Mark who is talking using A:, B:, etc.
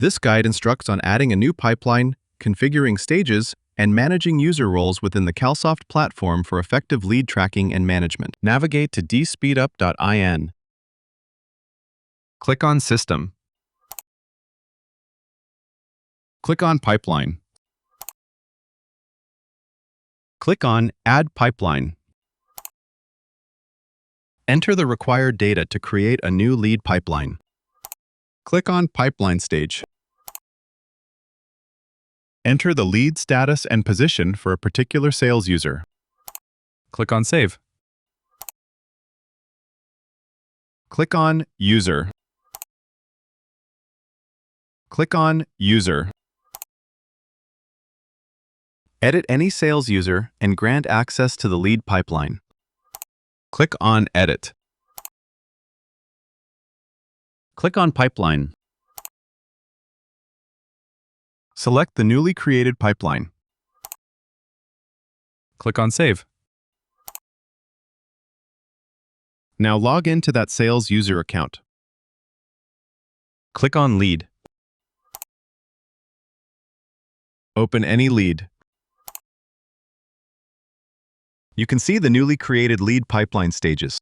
A: This guide instructs on adding a new pipeline, configuring stages, and managing user roles within the CalSoft platform for effective lead tracking and management. Navigate to dspeedup.in. Click on System. Click on Pipeline. Click on Add Pipeline. Enter the required data to create a new lead pipeline. Click on Pipeline Stage. Enter the lead status and position for a particular sales user. Click on Save. Click on User. Click on User. Edit any sales user and grant access to the lead pipeline. Click on Edit. Click on Pipeline. Select the newly created pipeline. Click on Save. Now log into that sales user account. Click on Lead. Open any lead. You can see the newly created lead pipeline stages.